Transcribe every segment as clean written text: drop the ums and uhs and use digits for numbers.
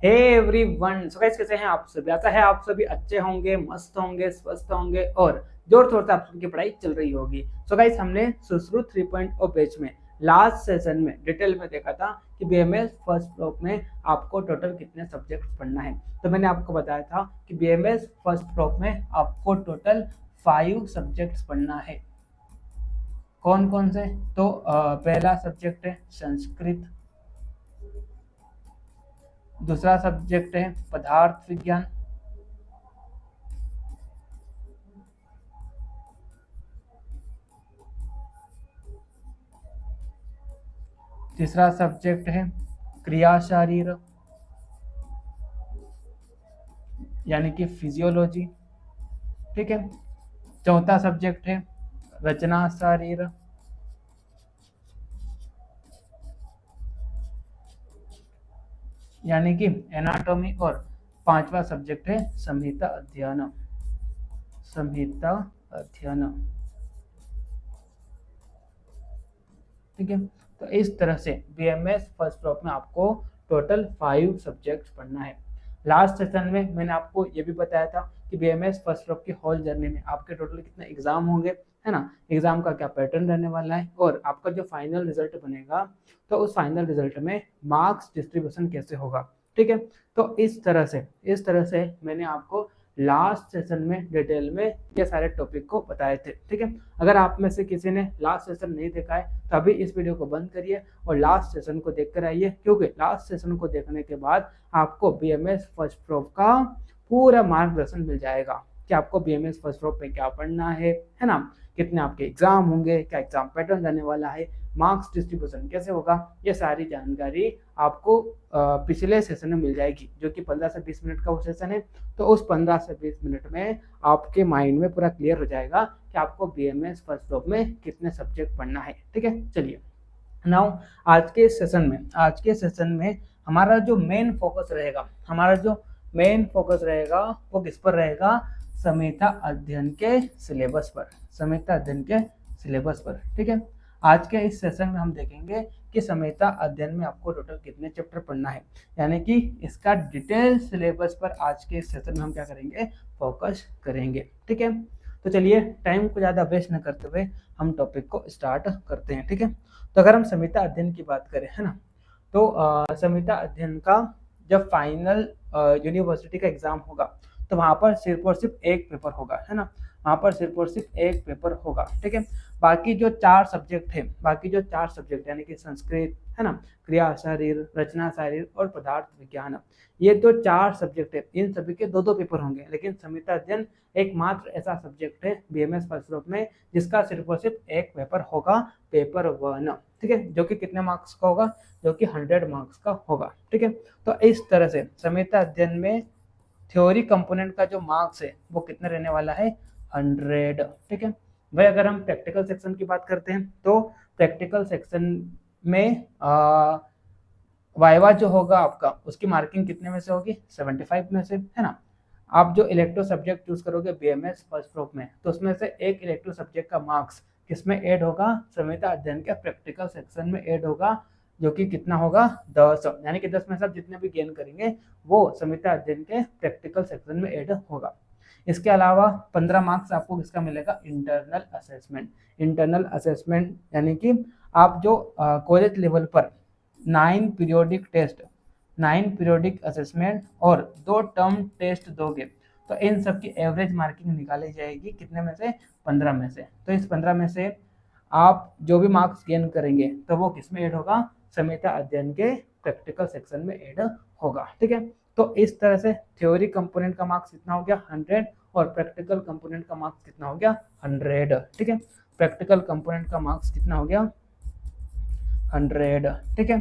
Hey everyone, so guys कैसे हैं आप सभी। आता है आप सभी अच्छे होंगे, मस्त होंगे, स्वस्थ होंगे और जोर शोर से आप सबकी पढ़ाई चल रही होगी। सो गाइस हमने सुश्रुत 3.0 बैच में लास्ट सेशन में डिटेल में देखा था कि बीएमएस फर्स्ट ब्लॉक में आपको टोटल कितने सब्जेक्ट पढ़ना है। तो मैंने आपको बताया था कि बीएमएस फर्स्ट ब्लॉक में आपको टोटल 5 सब्जेक्ट्स पढ़ना है। कौन कौन से? तो पहला सब्जेक्ट है संस्कृत, दूसरा सब्जेक्ट है पदार्थ विज्ञान, तीसरा सब्जेक्ट है क्रिया शारीर यानी कि फिजियोलॉजी। ठीक है। चौथा सब्जेक्ट है रचना शारीर, यानी कि एनाटॉमी। और पांचवा सब्जेक्ट है संहिता अध्ययन, संहिता अध्ययन। ठीक है। तो इस तरह से बीएमएस फर्स्ट ब्लॉक में आपको टोटल 5 सब्जेक्ट्स पढ़ना है। लास्ट सेशन में मैंने आपको ये भी बताया था कि बीएमएस फर्स्ट ब्लॉक की होल जर्नी में आपके टोटल कितने एग्जाम होंगे, है ना, एग्जाम का क्या पैटर्न रहने वाला है और आपका जो फाइनल रिजल्ट बनेगा तो उस फाइनल रिजल्ट में मार्क्स डिस्ट्रीब्यूशन कैसे होगा। ठीक है। तो इस तरह से मैंने आपको लास्ट सेशन में डिटेल में ये सारे टॉपिक को बताए थे। ठीक है। अगर आप में से किसी ने लास्ट सेशन नहीं देखा है तो अभी इस वीडियो को बंद करिए और लास्ट सेशन को देख कर आइए, क्योंकि लास्ट सेशन को देखने के बाद आपको बीएमएस फर्स्ट प्रॉप का पूरा मार्गदर्शन मिल जाएगा कि आपको बीएमएस फर्स्ट प्रॉप में क्या पढ़ना है ना, कितने आपके एग्जाम होंगे, क्या एग्जाम पैटर्न रहने वाला है, मार्क्स डिस्ट्रीब्यूशन कैसे होगा। ये सारी जानकारी आपको पिछले सेशन में मिल जाएगी, जो कि 15 से 20 मिनट का वो सेशन है। तो उस 15 से 20 मिनट में आपके माइंड में पूरा क्लियर हो जाएगा कि आपको बीएमएस फर्स्ट ग्रुप में कितने सब्जेक्ट पढ़ना है। ठीक है। चलिए नाउ आज के सेशन में हमारा जो मेन फोकस रहेगा वो किस पर रहेगा? संहिता अध्ययन के सिलेबस पर। ठीक है। आज के इस सेशन में हम देखेंगे कि संहिता अध्ययन में आपको टोटल कितने चैप्टर पढ़ना है, यानी कि इसका डिटेल सिलेबस पर आज के इस सेशन में हम क्या करेंगे? फोकस करेंगे। ठीक है। तो चलिए टाइम को ज़्यादा वेस्ट न करते हुए हम टॉपिक को स्टार्ट करते हैं। ठीक है। तो अगर हम संहिता अध्ययन की बात करें, है ना, तो संहिता अध्ययन का जब फाइनल यूनिवर्सिटी का एग्जाम होगा तो वहाँ पर सिर्फ और सिर्फ एक पेपर होगा, है ना, वहाँ पर सिर्फ और सिर्फ एक पेपर होगा। ठीक है। बाकी जो चार सब्जेक्ट यानी कि संस्कृत, है ना, क्रिया शारीर, रचना शारीर और पदार्थ विज्ञान, ये जो चार सब्जेक्ट है इन सभी के दो पेपर होंगे। लेकिन संहिता अध्ययन एकमात्र ऐसा सब्जेक्ट है बीएमएस फर्स्ट ग्रुप में जिसका सिर्फ और सिर्फ एक पेपर होगा, पेपर 1। ठीक है। जो कि कितने मार्क्स का होगा? जो कि 100 मार्क्स का होगा। ठीक है। तो इस तरह से संहिता अध्ययन में थ्योरी कंपोनेंट का जो मार्क्स है वो कितने रहने वाला है? 100। ठीक है भाई। अगर हम प्रैक्टिकल सेक्शन की बात करते हैं तो प्रैक्टिकल सेक्शन में वाइवा जो होगा आपका उसकी मार्किंग कितने में से होगी? 75 में से, है ना। आप जो इलेक्ट्रो सब्जेक्ट चूज करोगे बीएमएस फर्स्ट ग्रुप में तो उसमें से एक इलेक्ट्रो सब्जेक्ट का मार्क्स किसमें ऐड होगा? संहिता अध्ययन के प्रैक्टिकल सेक्शन में ऐड होगा, जो कि कितना होगा? 10। यानी कि 10 में से आप जितने भी गेन करेंगे वो संहिता अध्ययन के प्रैक्टिकल सेक्शन में ऐड होगा। इसके अलावा 15 मार्क्स आपको किसका मिलेगा? इंटरनल असेसमेंट यानी कि आप जो कॉलेज लेवल पर 9 पीरियोडिक असेसमेंट और 2 टर्म टेस्ट दोगे तो इन सब की एवरेज मार्किंग निकाली जाएगी कितने में से? 15 में से। तो इस 15 में से आप जो भी मार्क्स गेन करेंगे तो वो किस में ऐड होगा? संहिता अध्ययन के प्रैक्टिकल सेक्शन में ऐड होगा। ठीक है। तो इस तरह से थ्योरी कंपोनेंट का मार्क्स कितना हो गया? 100 और प्रैक्टिकल कंपोनेंट का मार्क्स कितना हो गया? 100। ठीक है। प्रैक्टिकल कंपोनेंट का मार्क्स कितना हो गया? 100। ठीक है।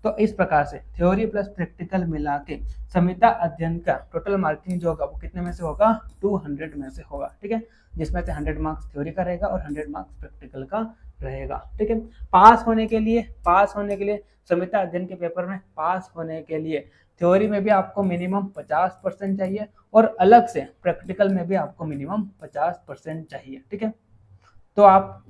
तो इस प्रकार से थ्योरी प्लस प्रैक्टिकल मिला के संहिता अध्ययन का टोटल मार्किंग जो होगा वो कितने में से होगा? 200 में से होगा। ठीक है। जिसमें से 100 मार्क्स थ्योरी का रहेगा और 100 मार्क्स प्रैक्टिकल का रहेगा। ठीक है। पास होने के लिए संहिता अध्ययन के पेपर में पास होने के लिए थ्योरी में भी आपको मिनिमम 50% चाहिए और अलग से प्रैक्टिकल में भी आपको मिनिमम 50% चाहिए। ठीक है। तो आप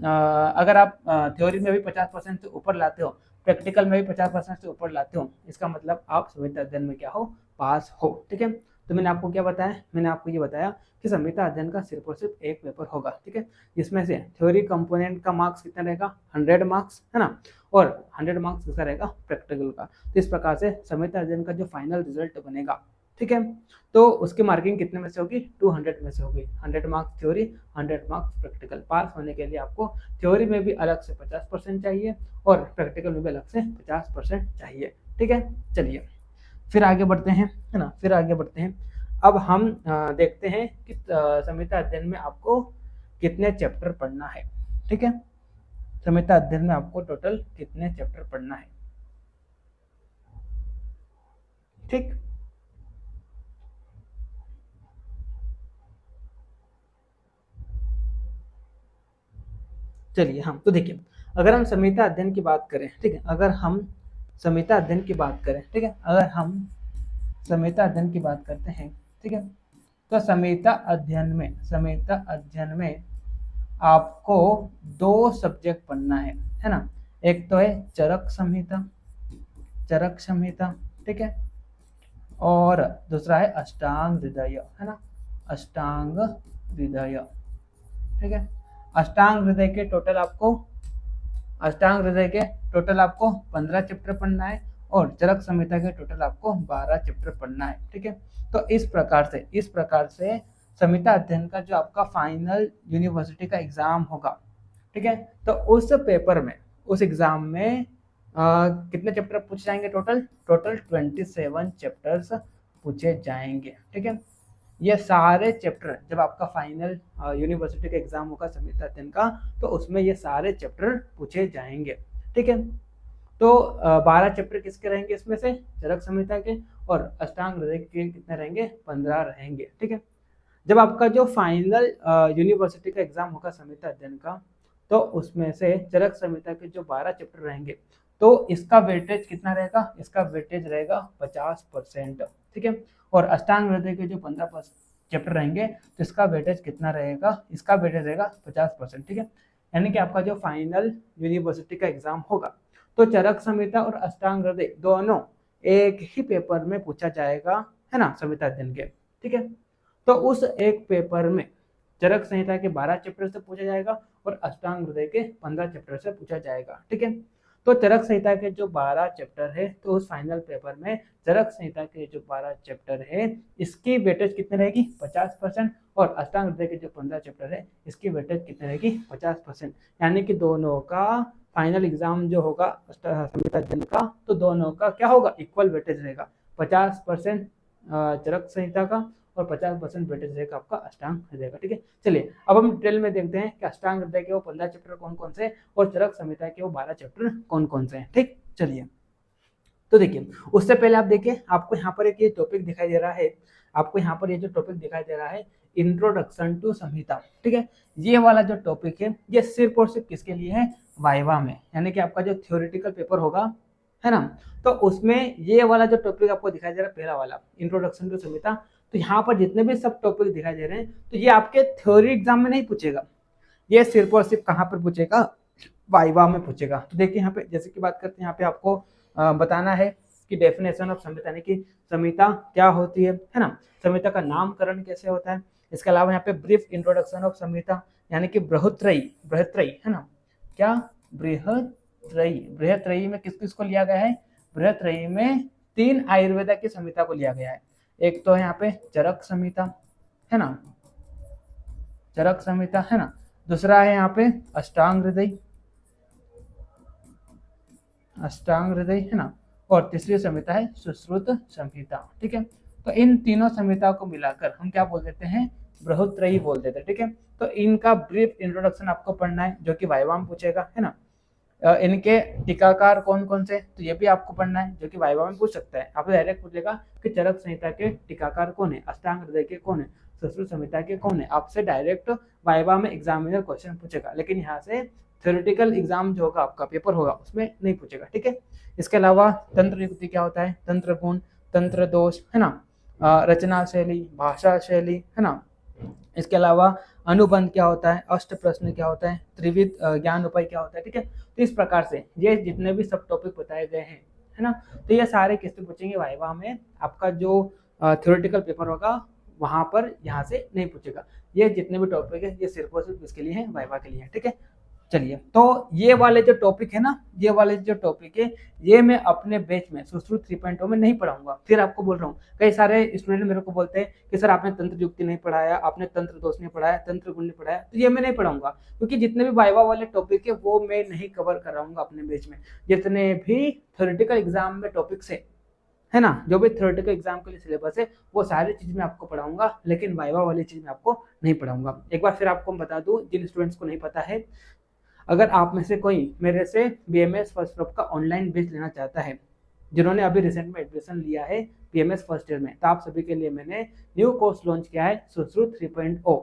अगर आप थ्योरी में भी 50% से ऊपर लाते हो, प्रैक्टिकल में भी 50% से ऊपर लाते हो, इसका मतलब आप संहिता अध्ययन में क्या हो, पास हो। ठीक है, तो मैंने आपको क्या बताया, मैंने आपको ये बताया कि संहिता अध्ययन का सिर्फ और सिर्फ एक पेपर होगा। ठीक है, जिसमें से थ्योरी कंपोनेंट का मार्क्स कितना रहेगा, 100 मार्क्स, है ना, और 100 मार्क्स किसका रहेगा, प्रैक्टिकल का। तो इस प्रकार से संहिता अध्ययन का जो फाइनल रिजल्ट बनेगा, ठीक है, तो उसकी मार्किंग कितने में से होगी, 200 में से होगी। 100 मार्क्स थ्योरी, 100 मार्क्स प्रैक्टिकल। पास होने के लिए आपको थ्योरी में भी अलग से 50% चाहिए और प्रैक्टिकल में भी अलग से 50% चाहिए। ठीक है, चलिए फिर आगे बढ़ते हैं, है ना, फिर आगे बढ़ते हैं। अब हम देखते हैं कि संहिता अध्ययन में आपको कितने चैप्टर पढ़ना है। ठीक है, संहिता अध्ययन में आपको टोटल कितने चैप्टर पढ़ना है। ठीक, चलिए, हाँ, तो देखिए, अगर हम संहिता अध्ययन की बात करें, ठीक है, अगर हम संहिता अध्ययन की बात करें, ठीक है, अगर हम संहिता अध्ययन की बात करते हैं, ठीक है, तो संहिता अध्ययन में आपको 2 सब्जेक्ट पढ़ना है ना। एक तो है चरक संहिता, ठीक है, और दूसरा है अष्टांग हृदय, है ना, अष्टांग हृदय। ठीक है, अष्टांग हृदय के टोटल आपको 15 चैप्टर पढ़ना है और चरक संहिता के टोटल आपको 12 चैप्टर पढ़ना है। ठीक है, तो इस प्रकार से संहिता अध्ययन का जो आपका फाइनल यूनिवर्सिटी का एग्जाम होगा, ठीक है, तो उस पेपर में, उस एग्जाम में कितने चैप्टर पूछे जाएंगे, टोटल 27 चैप्टर्स पूछे जाएंगे। ठीक है, ये सारे चैप्टर जब आपका फाइनल यूनिवर्सिटी का एग्जाम होगा संहिता अध्ययन का, तो उसमें ये सारे चैप्टर पूछे जाएंगे। ठीक है, तो 12 चैप्टर किसके रहेंगे इसमें से, चरक संहिता के, और अष्टांग हृदय के कितने रहेंगे, 15 रहेंगे। ठीक है, जब आपका जो फाइनल यूनिवर्सिटी का एग्जाम होगा संहिता अध्ययन का, तो उसमें से चरक संहिता के जो 12 चैप्टर रहेंगे, तो इसका वेटेज कितना रहेगा, इसका वेटेज रहेगा 50%। ठीक है, और अष्टांग हृदय के जो 15 चैप्टर रहेंगे, तो इसका वेटेज कितना रहेगा, इसका वेटेज रहेगा 50%। ठीक है, यानी कि आपका जो फाइनल यूनिवर्सिटी का एग्जाम होगा, तो चरक संहिता और अष्टांग हृदय दोनों एक ही पेपर में पूछा जाएगा, है ना, संहिता अध्ययन के। ठीक है, तो उस एक पेपर में चरक संहिता के 12 चैप्टर से पूछा जाएगा और अष्टांग हृदय के 15 चैप्टर से पूछा जाएगा। ठीक है, तो चरक संहिता के जो 12 चैप्टर है, तो उस फाइनल पेपर में चरक संहिता के जो 12 चैप्टर है, इसकी वेटेज कितनी रहेगी, 50%, और अष्टांग हृदय के जो 15 चैप्टर है, इसकी वेटेज कितनी रहेगी, 50%। यानी कि दोनों का फाइनल एग्जाम जो होगा संहिता अध्ययन का, तो दोनों का क्या होगा, इक्वल वेटेज रहेगा, 50% चरक संहिता का और 50% वेटेज रहेगा आपका अष्टांग हृदय का। ठीक है, चलिए अब हम डिटेल में देखते हैं कि अष्टांग हृदय के वो 15 चैप्टर कौन कौन से और चरक संहिता के वो 12 चैप्टर कौन कौन से हैं। ठीक, चलिए, तो देखिए, उससे पहले आप देखिए, आपको यहाँ पर एक ये टॉपिक दिखाई दे रहा है, आपको यहाँ पर ये जो टॉपिक दिखाई दे रहा है, इंट्रोडक्शन टू संहिता। ठीक है, ये वाला जो टॉपिक है, ये सिर्फ और सिर्फ किसके लिए है, वाइवा में, यानी कि आपका जो थ्योरेटिकल पेपर होगा, है ना, तो उसमें ये वाला जो टॉपिक आपको दिखाई दे रहा है, पहला वाला इंट्रोडक्शन टू संहिता, तो यहाँ पर जितने भी सब टॉपिक दिखाई दे रहे हैं, तो ये आपके थ्योरी एग्जाम में नहीं पूछेगा, ये सिर्फ और सिर्फ कहाँ पर पूछेगा, वाइवा में पूछेगा। तो देखिए यहाँ पे जैसे कि बात करते हैं, यहाँ पे आपको बताना है कि डेफिनेशन ऑफ संहिता, यानी कि संहिता क्या होती है ना, संहिता का नामकरण कैसे होता है। इसके अलावा यहाँ पे ब्रीफ इंट्रोडक्शन ऑफ संहिता, यानी कि बृहत्रयी है ना, क्या बृहत्रयी में किस किस को लिया गया है, बृहत्रयी में 3 आयुर्वेदा की संहिता को लिया गया है। एक तो है यहाँ पे चरक संहिता, है ना, चरक संहिता, है ना, दूसरा है यहाँ पे अष्टांग हृदय, है ना, और तीसरी संहिता है सुश्रुत संहिता। ठीक है, तो इन तीनों संहिताओं को मिलाकर हम क्या बोल देते हैं, बृहत्रयी बोल देते हैं। ठीक है, तो इनका ब्रीफ इंट्रोडक्शन आपको पढ़ना है, जो कि वाइवा में पूछेगा, है ना। इनके टीकाकार कौन कौन से, तो ये भी आपको पढ़ना है, जो कि वाइवा में पूछ सकता है, आपको डायरेक्ट पूछेगा कि चरक संहिता के टीकाकार कौन है, अष्टांग हृदय के कौन है, सुश्रुत संहिता के कौन है, आपसे डायरेक्ट वाइवा में एग्जामिनर क्वेश्चन पूछेगा, लेकिन यहाँ से थ्योरेटिकल एग्जाम जो होगा, आपका पेपर होगा, उसमें नहीं पूछेगा। ठीक है, इसके अलावा तंत्र युक्ति क्या होता है, तंत्र गुण, तंत्र दोष, है ना, रचना शैली, भाषा शैली, है ना, इसके अलावा अनुबंध क्या होता है, अष्ट प्रश्न क्या होता है, त्रिविध ज्ञान उपाय क्या होता है, ठीक है। तो इस प्रकार से ये जितने भी सब टॉपिक बताए गए हैं, है ना, तो ये सारे किससे पूछेंगे वाइवा में, आपका जो थ्योरेटिकल पेपर होगा वहां पर यहाँ से नहीं पूछेगा। ये जितने भी टॉपिक है ये सिर्फ और सिर्फ इसके लिए है, वाइवा के लिए है, ठीक है। चलिए, तो ये वाले जो टॉपिक है ना, ये वाले जो टॉपिक है ये मैं अपने बैच में सुश्रुत 3.0 में नहीं पढ़ाऊंगा। फिर आपको बोल रहा हूँ, कई सारे स्टूडेंट मेरे को बोलते हैं कि सर आपने तंत्र युक्ति नहीं पढ़ाया, आपने तंत्र दोष नहीं पढ़ाया, तंत्र गुण नहीं पढ़ाया, तो ये मैं नहीं पढ़ाऊंगा क्योंकि जितने भी वाइवा वाले टॉपिक है वो मैं नहीं कवर कराऊंगा अपने बैच में। जितने भी थ्योरेटिकल एग्जाम में टॉपिक्स है ना, जो भी थ्योरेटिकल एग्जाम के लिए सिलेबस है वो सारी चीज मैं आपको पढ़ाऊंगा, लेकिन वाइवा वाली चीज मैं आपको नहीं पढ़ाऊंगा। एक बार फिर आपको बता दूं, जिन स्टूडेंट्स को नहीं पता है, अगर आप में से कोई मेरे से बीएमएस फर्स्ट ईयर का ऑनलाइन बैच लेना चाहता है, जिन्होंने अभी रिसेंट में एडमिशन लिया है बीएमएस फर्स्ट ईयर में, तो आप सभी के लिए मैंने न्यू कोर्स लॉन्च किया है सुश्रुत 3.0,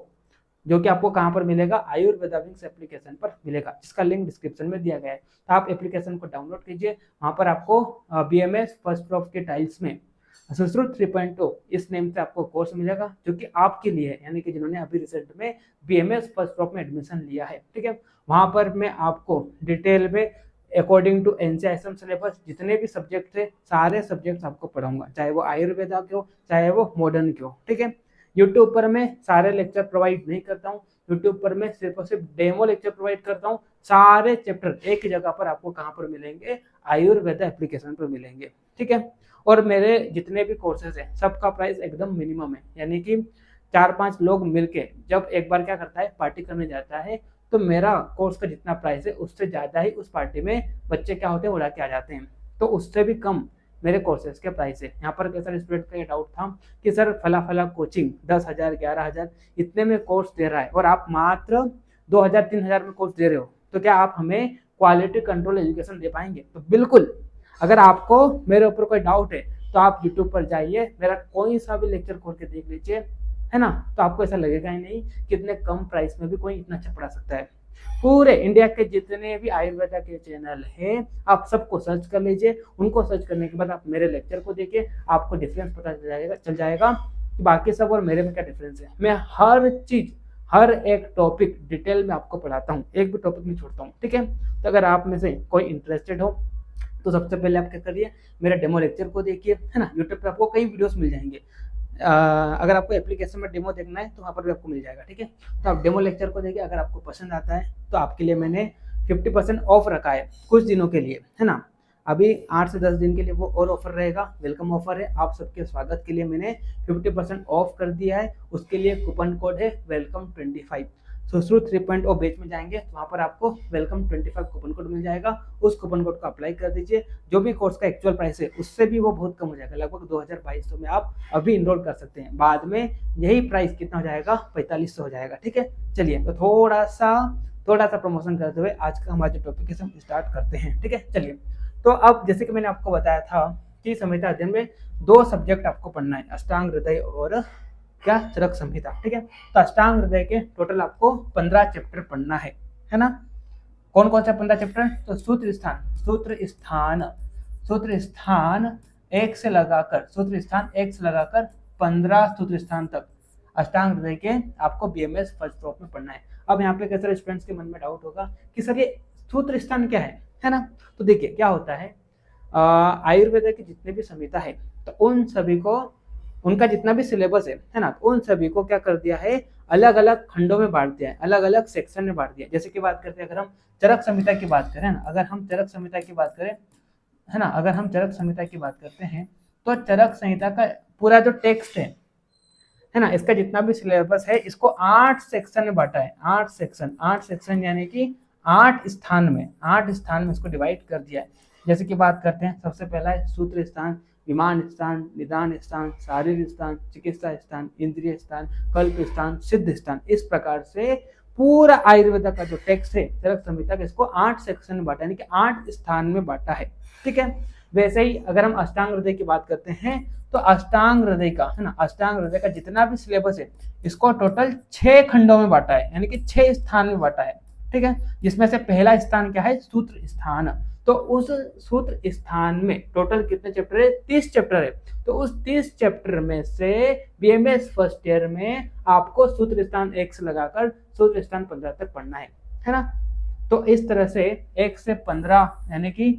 जो कि आपको कहाँ पर मिलेगा, आयुर्वेदा विंग्स एप्लीकेशन पर मिलेगा, जिसका लिंक डिस्क्रिप्शन में दिया गया है। तो आप एप्लीकेशन को डाउनलोड कीजिए, वहाँ पर आपको बीएमएस फर्स्ट ईयर के टाइल्स में सुश्रुत 3.0 इस नेम से आपको कोर्स मिलेगा, जो कि आपके लिए है, यानी कि जिन्होंने अभी रिसेंट में बीएमएस फर्स्ट ईयर में एडमिशन लिया है, ठीक है। वहाँ पर मैं आपको डिटेल में अकॉर्डिंग टू एनसीआईएसएम सिलेबस जितने भी सब्जेक्ट थे सारे सब्जेक्ट्स आपको पढ़ाऊंगा, चाहे वो आयुर्वेदा के हो चाहे वो मॉडर्न के हो, ठीक है। यूट्यूब पर मैं सारे लेक्चर प्रोवाइड नहीं करता हूँ, यूट्यूब पर मैं सिर्फ और सिर्फ डेमो लेक्चर प्रोवाइड करता हूँ। सारे चैप्टर एक ही जगह पर आपको कहाँ पर मिलेंगे, आयुर्वेदा एप्लीकेशन पर मिलेंगे, ठीक है। और मेरे जितने भी कोर्सेज हैं सबका प्राइस एकदम मिनिमम है, यानी कि 4-5 लोग मिलके जब एक बार क्या करता है पार्टी करने जाता है, तो मेरा कोर्स का जितना प्राइस है उससे ज़्यादा ही उस पार्टी में बच्चे क्या होते हैं उड़ा के आ जाते हैं, तो उससे भी कम मेरे कोर्सेज के प्राइस है। यहाँ पर कैसा स्टूडेंट का ये डाउट था कि सर फला कोचिंग 10,000 11,000 इतने में कोर्स दे रहा है और आप मात्र 2,000-3,000 में कोर्स दे रहे हो, तो क्या आप हमें क्वालिटी कंट्रोल एजुकेशन दे पाएंगे? तो बिल्कुल, अगर आपको मेरे ऊपर कोई डाउट है तो आप यूट्यूब पर जाइए, मेरा कोई सा भी लेक्चर खोल के देख लीजिए, है ना, तो आपको ऐसा लगेगा ही नहीं कि इतने कम प्राइस में भी कोई इतना अच्छा पढ़ा सकता है। पूरे इंडिया के जितने भी आयुर्वेदा के चैनल हैं आप सबको सर्च कर लीजिए, उनको सर्च करने के बाद आप मेरे लेक्चर को देखिए, आपको डिफरेंस पता चल जाएगा कि बाकी सब और मेरे में क्या डिफरेंस है। मैं हर चीज हर एक टॉपिक डिटेल में आपको पढ़ाता हूँ, एक भी टॉपिक नहीं छोड़ता हूँ, ठीक है। तो अगर आप में से कोई इंटरेस्टेड हो तो सबसे पहले आप क्या करिए, मेरा डेमो लेक्चर को देखिए, है ना। यूट्यूब पे आपको कई वीडियोस मिल जाएंगे, अगर आपको एप्लीकेशन में डेमो देखना है तो वहाँ पर भी आपको मिल जाएगा, ठीक है। तो आप डेमो लेक्चर को देखिए, अगर आपको पसंद आता है तो आपके लिए मैंने 50% ऑफ रखा है कुछ दिनों के लिए, है ना। अभी 8 से 10 दिन के लिए वो और ऑफर रहेगा, वेलकम ऑफर है, आप सबके स्वागत के लिए मैंने 50% ऑफ कर दिया है। उसके लिए कूपन कोड है वेलकम 25। सुश्रुत 3.0 बैच में जाएंगे तो वहाँ पर आपको वेलकम 25 कूपन कोड मिल जाएगा, उस कूपन कोड को अप्लाई कर दीजिए। जो भी कोर्स का एक्चुअल प्राइस है उससे भी वो बहुत कम हो जाएगा, लगभग 2,200 में आप अभी इनरोल कर सकते हैं, बाद में यही प्राइस कितना हो जाएगा, 4,500 हो जाएगा, ठीक है। चलिए, तो थोड़ा सा प्रमोशन करते हुए आज का हमारा जो टॉपिक है हम स्टार्ट करते हैं, ठीक है। चलिए, तो अब जैसे कि मैंने आपको बताया था कि संहिता अध्ययन में 2 सब्जेक्ट आपको पढ़ना है, अष्टांग हृदय और क्या, चरक संहिता, ठीक है। तो अष्टांग हृदय के टोटल आपको 15 चैप्टर पढ़ना है ना। कौन कौन सा 15 चैप्टर? तो सूत्र स्थान 1 से लगाकर 15 सूत्र स्थान तक अष्टांग हृदय के आपको बीएमएस फर्स्ट ईयर में पढ़ना है। अब यहाँ पे कैसे स्टूडेंट्स के मन में डाउट होगा कि सर ये सूत्र स्थान क्या है ना। तो देखिए क्या होता है, आयुर्वेद की जितने भी संहिता है तो उन सभी को उनका जितना भी सिलेबस है ना, तो उन सभी को क्या कर दिया है, अलग अलग खंडों में बांट दिया है, अलग अलग सेक्शन में बांट दिया है। जैसे कि बात करते हैं, अगर हम चरक संहिता की बात करें ना, अगर हम चरक संहिता की बात करें, है ना, अगर हम चरक संहिता की बात करते हैं तो चरक संहिता का पूरा जो टेक्स्ट है ना, इसका जितना भी सिलेबस है इसको 8 सेक्शन में बांटा है। 8 सेक्शन यानी कि 8 स्थान में इसको डिवाइड कर दिया है। जैसे कि बात करते हैं, सबसे पहला है सूत्र स्थान, विमान स्थान, निदान स्थान, शारीरिक स्थान, चिकित्सा स्थान, इंद्रिय स्थान, कल्प स्थान, सिद्ध स्थान। इस प्रकार से पूरा आयुर्वेद का जो टेक्स्ट है चरक संहिता का इसको 8 सेक्शन में बांटा, यानी कि 8 स्थान में बांटा है, ठीक है। वैसे ही अगर हम अष्टांग हृदय की बात करते हैं तो अष्टांग हृदय का, है ना, अष्टांग हृदय का जितना भी सिलेबस है इसको टोटल 6 खंडों में बांटा है, यानी कि 6 स्थान में बांटा है, ठीक है। जिसमें से पहला स्थान क्या है, सूत्र स्थान। तो उस सूत्र स्थान में टोटल कितने चैप्टर है? 30 चैप्टर है। तो उस 30 चैप्टर में से बीएमएस फर्स्ट ईयर में आपको सूत्र स्थान 1 से लगाकर सूत्र स्थान 15 तक पढ़ना है ना। तो इस तरह से 1 से 15 यानी कि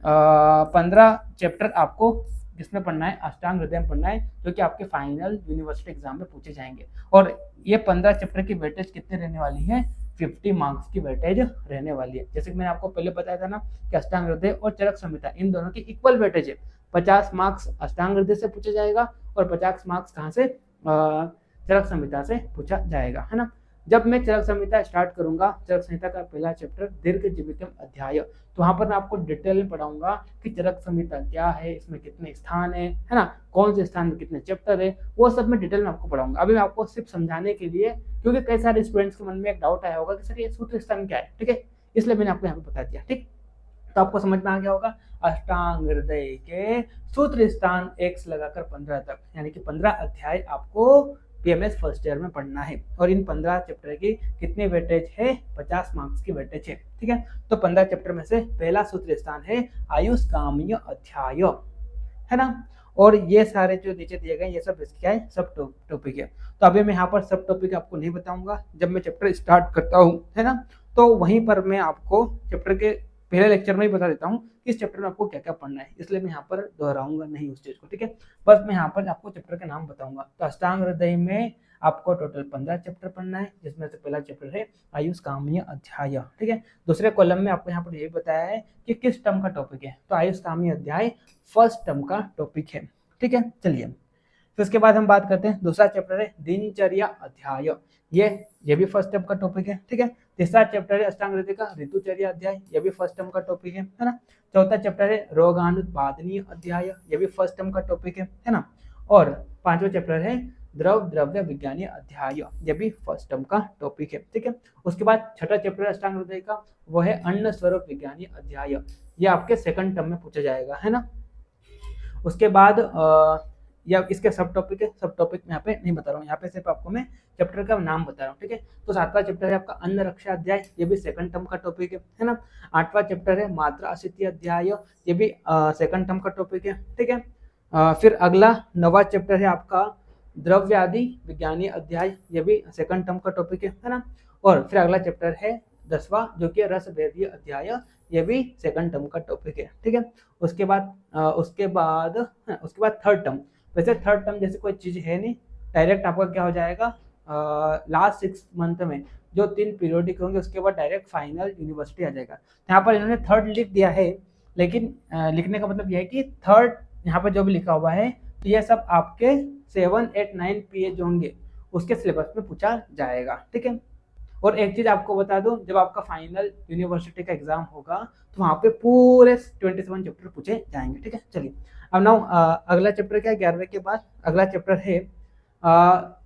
15 चैप्टर आपको किसमें पढ़ना है? अष्टांग हृदय में पढ़ना है, जो कि आपके फाइनल यूनिवर्सिटी एग्जाम में पूछे जाएंगे। और ये 15 चैप्टर की वेटेज कितनी रहने वाली है? 50 मार्क्स की वेटेज रहने वाली है। जैसे कि मैंने आपको पहले बताया था ना कि अष्टांग हृदय और चरक संहिता इन दोनों की इक्वल वेटेज है। 50 मार्क्स अष्टांग हृदय से पूछा जाएगा और 50 मार्क्स कहाँ से? चरक संहिता से पूछा जाएगा, है ना। जब मैं चरक संहिता स्टार्ट करूंगा, चरक संहिता का पहला चैप्टर दीर्घ जीवितम अध्याय, तो वहां पर मैं आपको डिटेल में पढ़ाऊंगा कि चरक संहिता क्या है, इसमें कितने स्थान है ना, कौन से स्थान में कितने चैप्टर है, वो सब मैं डिटेल में आपको पढ़ाऊंगा। अभी मैं आपको सिर्फ समझाने के लिए, क्योंकि कई सारे स्टूडेंट्स के मन में एक डाउट आया होगा कि सर ये सूत्र स्थान क्या है, ठीक है, इसलिए मैंने आपको यहाँ पे बता दिया। ठीक, तो आपको समझ में आ गया होगा। अष्टांग हृदय के सूत्र स्थान 1 से लगाकर 15 तक, यानी कि 15 अध्याय आपको बीएमएस फर्स्ट ईयर में पढ़ना है। और इन 15 चैप्टर की कितनी वेटेज है? 50 मार्क्स की वेटेज है। ठीक है, तो 15 चैप्टर में से पहला सूत्र स्थान है आयुष्कामीय अध्याय, है ना। और ये सारे जो नीचे दिए गए ये सब इसके है सब टॉपिक है। तो अभी मैं यहाँ पर सब टॉपिक आपको नहीं बताऊंगा, जब मैं चैप्टर स्टार्ट करता हूँ, है ना, तो वहीं पर मैं आपको चैप्टर के पहले लेक्चर में ही बता देता हूँ कि इस चैप्टर में आपको क्या क्या पढ़ना है, इसलिए मैं यहाँ पर दोहराऊंगा नहीं उस चीज को। ठीक है, बस मैं यहाँ पर आपको चैप्टर के नाम बताऊंगा। तो अष्टांग हृदय में आपको टोटल 15 चैप्टर पढ़ना है, जिसमें से पहला चैप्टर है आयुष्कामीय अध्याय। ठीक है, दूसरे कॉलम में आपको यहाँ पर यही बताया है कि किस टर्म का टॉपिक है, तो आयुष्कामीय अध्याय फर्स्ट टर्म का टॉपिक है। ठीक है, चलिए फिर उसके बाद हम बात करते हैं, दूसरा चैप्टर है दिनचर्या अध्याय, ये भी फर्स्ट टर्म का टॉपिक है। ठीक है, तीसरा चैप्टर है अष्टांग हृदय का ऋतुचर्या अध्याय, ये भी फर्स्ट टर्म का टॉपिक है ना। चौथा चैप्टर है रोगानुत्पादनीय अध्याय, ये भी फर्स्ट टर्म का टॉपिक है ना। और पांचवा चैप्टर है द्रव्य विज्ञानीय अध्याय, ये भी फर्स्ट टर्म का टॉपिक है। ठीक है, उसके बाद छठा चैप्टर अष्टांग हृदय का वो है अन्न स्वरूप विज्ञानीय अध्याय, ये आपके सेकंड टर्म में पूछा जाएगा, है ना। उसके बाद या इसके सब टॉपिक है, सब टॉपिक में यहाँ पे नहीं बता रहा हूँ, यहाँ पे सिर्फ आपको मैं चैप्टर का नाम बता रहा हूँ। ठीक है, तो सातवां चैप्टर है आपका अन्न रक्षा अध्याय, ये भी सेकंड टर्म का टॉपिक है ना। आठवां चैप्टर है मात्रा अशिति अध्याय, ये भी सेकंड टर्म का टॉपिक है। ठीक है, फिर अगला 9वां चैप्टर है आपका द्रव्यादि विज्ञानीय अध्याय, ये भी सेकंड टर्म का टॉपिक है ना। और फिर अगला चैप्टर है 10वां, जो कि रस भेदीय अध्याय, ये भी सेकंड टर्म का टॉपिक है। ठीक है, उसके बाद थर्ड टर्म, वैसे थर्ड टर्म जैसे कोई चीज है नहीं, डायरेक्ट आपका क्या हो जाएगा, लास्ट 6 मंथ में जो 3 पीरियोडिक होंगे उसके बाद डायरेक्ट फाइनल यूनिवर्सिटी आ जाएगा। यहाँ पर इन्होंने थर्ड लिख दिया है, लेकिन लिखने का मतलब यह है कि थर्ड यहाँ पर जो भी लिखा हुआ है तो यह सब आपके 7, 8, 9 पीए जो होंगे उसके सिलेबस में पूछा जाएगा। ठीक है, और एक चीज आपको बता दूं, जब आपका फाइनल यूनिवर्सिटी का एग्जाम होगा तो वहाँ पे पूरे 27 चैप्टर पूछे जाएंगे। ठीक है, चलिए अब नाउ अगला चैप्टर क्या है, 11वें के बाद अगला चैप्टर है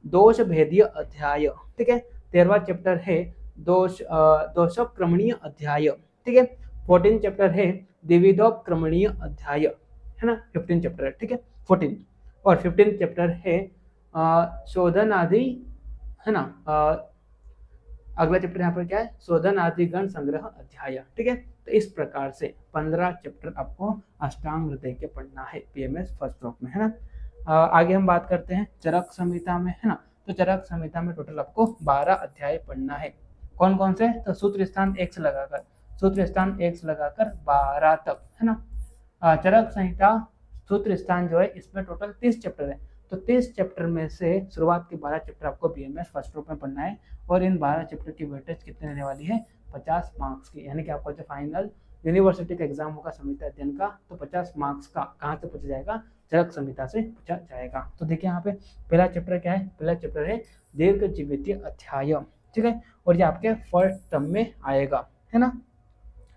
दोष भेदीय अध्याय। ठीक है, 13वां चैप्टर है दोषक्रमणीय अध्याय। ठीक है, 14 चैप्टर है द्विविधोपक्रमणीय अध्याय, है ना। 15 चैप्टर है, ठीक है, 14। और 15 चैप्टर है शोधन आदि, है ना। अगला चैप्टर यहाँ पर क्या है, शोधन आदि गण संग्रह अध्याय। ठीक है, तो इस प्रकार से 15 चैप्टर आपको अष्टांग हृदय के पढ़ना है बीएमएस फर्स्ट ग्रुप में, है ना। आगे हम बात करते हैं चरक संहिता में, है ना। तो चरक संहिता में टोटल आपको 12 अध्याय पढ़ना है। कौन कौन से, तो सूत्र स्थान 1 से लगाकर 12 तक, है ना। चरक संहिता सूत्र स्थान जो है इसमें टोटल 30 चैप्टर है। तो 30 चैप्टर में से शुरुआत के 12 चैप्टर आपको बीएमएस फर्स्ट ग्रुप में पढ़ना है, और इन 12 चैप्टर की वेटेज कितने रहने वाली है, 50 मार्क्स की, यानी कि आपका जो फाइनल यूनिवर्सिटी का एग्जाम होगा संहिता अध्ययन का, तो 50 मार्क्स का कहाँ से पूछा जाएगा, चरक संहिता से पूछा जाएगा। तो देखिए यहाँ पे पहला चैप्टर क्या है, पहला चैप्टर है दीर्घ जीवितीय अध्याय। ठीक है, और ये आपके फर्स्ट टर्म में आएगा, है ना।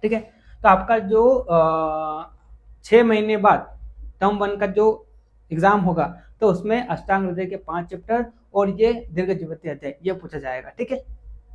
ठीक है, तो आपका जो 6 महीने बाद टर्म 1 का जो एग्जाम होगा तो उसमें अष्टांग हृदय के 5 चैप्टर और ये दीर्घ जीवितीय अध्याय ये पूछा जाएगा। ठीक है,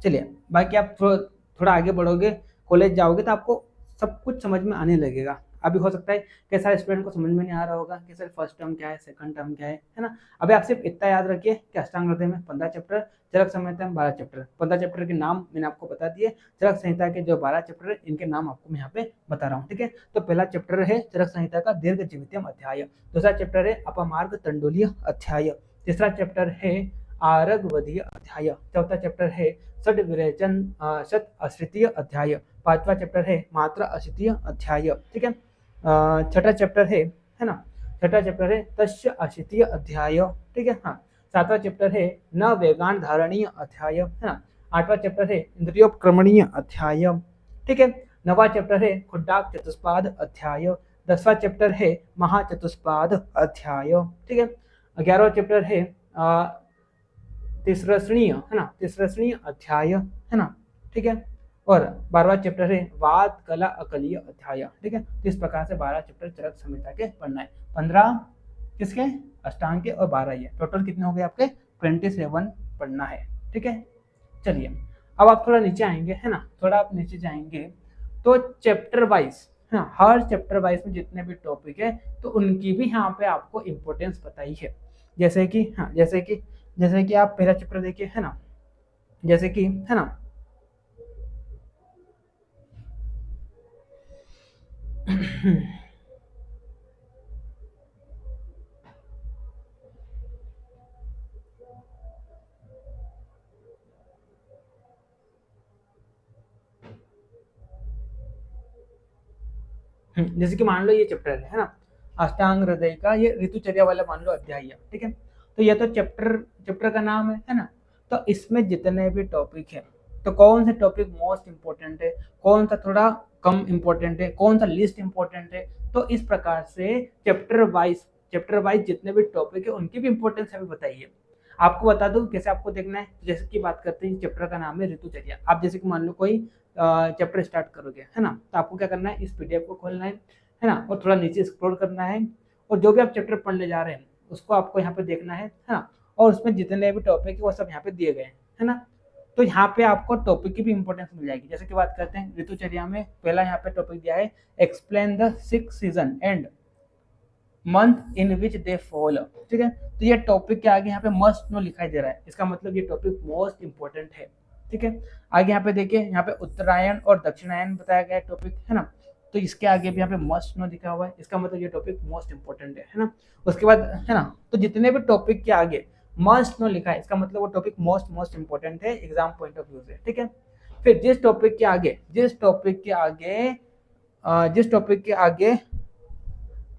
चलिए बाकी आप थोड़ा आगे बढ़ोगे, कॉलेज जाओगे तो आपको सब कुछ समझ में आने लगेगा। अभी हो सकता है कि सारे स्टूडेंट को समझ में नहीं आ रहा होगा कि सर फर्स्ट टर्म क्या है, सेकंड टर्म क्या है ना। अभी आप सिर्फ इतना याद रखिए कि अष्टांग हृदय में 15 चैप्टर, चरक संहिता में 12 चैप्टर। 15 चैप्टर के नाम मैंने आपको बता दिए, चरक संहिता के जो 12 चैप्टर है इनके नाम आपको मैं यहाँ पे बता रहा हूँ, ठीक है। तो पहला चैप्टर है चरक संहिता का दीर्घ जीवितम अध्याय, दूसरा चैप्टर है अपमार्ग तंडुलीय अध्याय, तीसरा चैप्टर है आरगवधीय अध्याय, चौथा चैप्टर है षड विरेचन शत अश्रितीय अध्याय, पांचवा चैप्टर है मात्रा अश्रितीय अध्याय, ठीक है। छठा चैप्टर है ना, छठा चैप्टर है तस्य अश्रितीय अध्याय, ठीक है। हाँ, सातवां चैप्टर है न वेगान धारणीय अध्याय, है ना। आठवां चैप्टर है इंद्रियोपक्रमणीय अध्याय, ठीक है। नवा चैप्टर है खुड्डाक चतुष्पाद अध्याय, 10वां चैप्टर है महाचतुष्पाद अध्याय, ठीक है। 11वां चैप्टर है तिसरसनीय, है ना, तिसरसनीय अध्याय, है ना, ठीक है। और 12वां चैप्टर है वाद कला अकलीय अध्याय, ठीक है। तो इस प्रकार से 12 चैप्टर चरक संहिता के पढ़ना है। 15 किसके, अष्टांग के, और 12 ये, टोटल कितने हो गए आपके 27 पढ़ना है, ठीक है। चलिए अब आप थोड़ा नीचे आएंगे, है ना, थोड़ा आप नीचे जाएंगे तो चैप्टर वाइज, हाँ, हर चैप्टर वाइज में जितने भी टॉपिक है तो उनकी भी यहाँ पे आपको इम्पोर्टेंस बताई है। जैसे कि हाँ, जैसे कि आप पहला चैप्टर देखिए, है ना, जैसे कि, है ना, जैसे कि मान लो ये चैप्टर है ना, अष्टांग हृदय का ये ऋतुचर्या वाला मान लो अध्याय है, ठीक है। तो ये तो चैप्टर का नाम है ना। तो इसमें जितने भी टॉपिक है तो कौन से टॉपिक मोस्ट इंपॉर्टेंट है, कौन सा थोड़ा कम इंपॉर्टेंट है, कौन सा लिस्ट इंपॉर्टेंट है, तो इस प्रकार से चैप्टर वाइज जितने भी टॉपिक है उनकी भी इंपॉर्टेंस हमें बताइए। आपको बता दूं कैसे आपको देखना है। जैसे कि बात करते हैं, चैप्टर का नाम है ऋतुचर्या। आप जैसे कि मान लो कोई चैप्टर स्टार्ट करोगे, है ना, तो आपको क्या करना है, इस पीडीएफ को खोलना है ना, और थोड़ा नीचे स्क्रॉल करना है, और जो भी आप चैप्टर पढ़ने जा रहे हैं उसको आपको यहाँ पे देखना है ना। और उसमें जितने भी टॉपिक है वो सब यहाँ पे दिए गए है ना। तो यहाँ पे आपको टॉपिक की भी इंपॉर्टेंस मिल जाएगी। जैसे कि बात करते हैं ऋतुचर्या में, पहला यहाँ पे टॉपिक दिया है explain the 6 season and month in which they fall, ठीक है। तो ये टॉपिक के आगे यहाँ पे मस्ट नो लिखाई दे रहा है, इसका मतलब ये टॉपिक मोस्ट इंपॉर्टेंट है, ठीक है। आगे यहाँ पे देखिए, यहाँ पे उत्तरायण और दक्षिणायन बताया गया टॉपिक, है ना। तो इसके आगे भी यहाँ पे मस्ट नो लिखा हुआ है, इसका मतलब ये टॉपिक मोस्ट इंपॉर्टेंट है ना। उसके बाद, है ना, तो जितने भी टॉपिक के आगे मस्ट नो लिखा है इसका मतलब वो टॉपिक मोस्ट इंपॉर्टेंट है एग्जाम पॉइंट ऑफ व्यू से, ठीक है। फिर जिस टॉपिक के आगे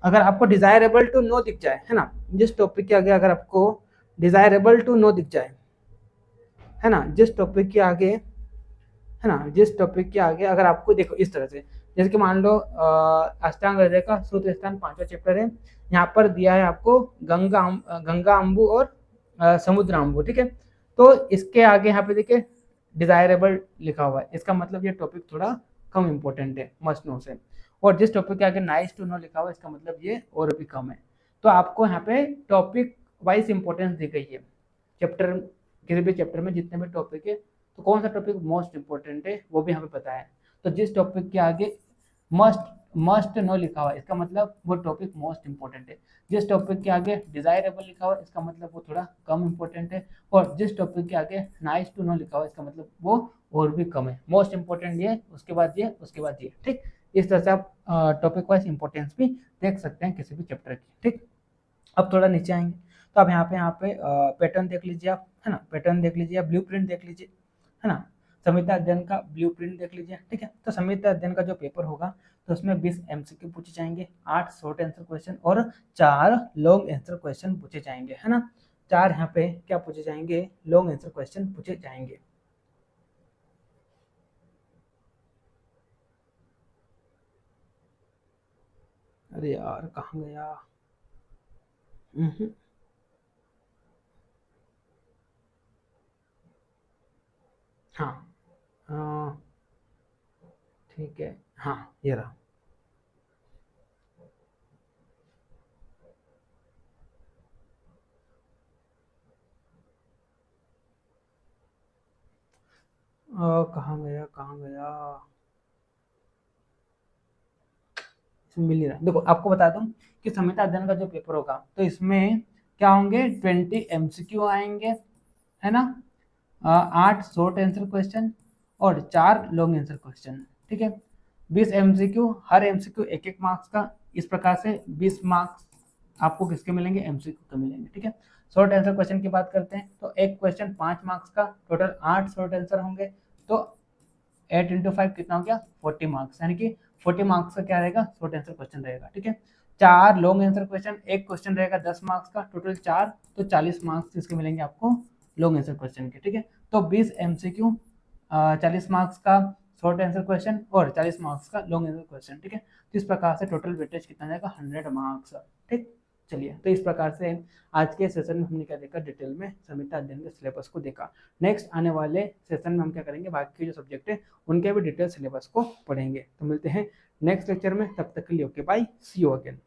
अगर आपको डिजायरेबल टू नो दिख जाए, है ना, जिस टॉपिक के आगे अगर आपको डिजायरेबल टू नो दिख जाए, है ना, जिस टॉपिक के आगे, है ना, जिस टॉपिक के आगे अगर आपको देखो इस तरह से, जैसे कि मान लो अष्टांग हृदय का सूत्र स्थान 5वां चैप्टर है, यहाँ पर दिया है आपको गंगा अम्बु और समुद्र अम्बु, ठीक है। तो इसके आगे यहाँ पे देखिए डिजायरेबल लिखा हुआ है, इसका मतलब ये टॉपिक थोड़ा कम इंपॉर्टेंट है मस्ट नो से। और जिस टॉपिक के आगे नाइस टू नो लिखा हुआ है इसका मतलब ये और भी कम है। तो आपको यहाँ पे टॉपिक वाइज इंपॉर्टेंस दी गई है। चैप्टर, किसी भी चैप्टर में जितने भी टॉपिक है तो कौन सा टॉपिक मोस्ट इंपॉर्टेंट है वो भी हमें पता है। तो जिस टॉपिक के आगे मस्ट मस्ट नो लिखा हुआ है इसका मतलब वो टॉपिक मोस्ट इंपॉर्टेंट है। जिस टॉपिक के आगे डिजायरेबल लिखा हुआ है इसका मतलब वो थोड़ा कम इंपॉर्टेंट है। और जिस टॉपिक के आगे नाइस टू नो लिखा हुआ है इसका मतलब वो और भी कम है। मोस्ट इंपॉर्टेंट ये, उसके बाद ये, उसके बाद ये, ठीक। इस तरह से आप टॉपिक वाइज इंपॉर्टेंस भी देख सकते हैं किसी भी चैप्टर की, ठीक। अब थोड़ा नीचे आएंगे तो अब यहाँ पे पैटर्न देख लीजिए आप, है ना, पैटर्न देख लीजिए, ब्लूप्रिंट देख लीजिए, है ना। संहिता अध्ययन का ब्लूप्रिंट देख लीजिए, ठीक है। तो संहिता अध्ययन का जो पेपर होगा तो उसमें 20 एमसीक्यू पूछे जाएंगे, 8 शॉर्ट आंसर क्वेश्चन और 4 लॉन्ग आंसर क्वेश्चन पूछे जाएंगे, है ना। 4 यहाँ पे क्या पूछे जाएंगे, लॉन्ग आंसर क्वेश्चन पूछे जाएंगे। अरे यार कहाँ गया, हाँ, ठीक है, हाँ ये रहा। कहाँ गया, मिल ही रहा है। देखो आपको बता दूं कि संहिता अध्ययन का जो पेपर होगा तो इसमें क्या होंगे 20 एमसीक्यू आएंगे, है ना, 8 शॉर्ट आंसर क्वेश्चन और 4 लॉन्ग आंसर क्वेश्चन, ठीक है। 20 एमसीक्यू, हर एमसीक्यू एक एक मार्क्स का, इस प्रकार से 20 मार्क्स आपको किसके मिलेंगे, एमसीक्यू के मिलेंगे, ठीक है। शॉर्ट आंसर क्वेश्चन की बात करते हैं तो एक क्वेश्चन 5 मार्क्स का, टोटल 8 शॉर्ट आंसर होंगे, तो 8 इंटू 5 कितना हो गया 40 मार्क्स, यानी कि 40 मार्क्स का क्या रहेगा, शॉर्ट आंसर क्वेश्चन रहेगा, ठीक है। 4 लॉन्ग आंसर क्वेश्चन, एक क्वेश्चन रहेगा 10 मार्क्स का, टोटल 4, तो 40 मार्क्स इसके मिलेंगे आपको लॉन्ग आंसर क्वेश्चन के, ठीक है। तो 20 एमसीक्यू, 40 मार्क्स का शॉर्ट आंसर क्वेश्चन और 40 मार्क्स का लॉन्ग आंसर क्वेश्चन, ठीक है। तो इस प्रकार से टोटल वेटेज कितना जाएगा 100 मार्क्स, ठीक। चलिए, तो इस प्रकार से आज के सेशन में हमने क्या देखा, डिटेल में संहिता अध्ययन के सिलेबस को देखा। नेक्स्ट आने वाले सेशन में हम क्या करेंगे, बाकी जो सब्जेक्ट है उनके भी डिटेल सिलेबस को पढ़ेंगे। तो मिलते हैं नेक्स्ट लेक्चर में, तब तक के लिए okay bye, see you again.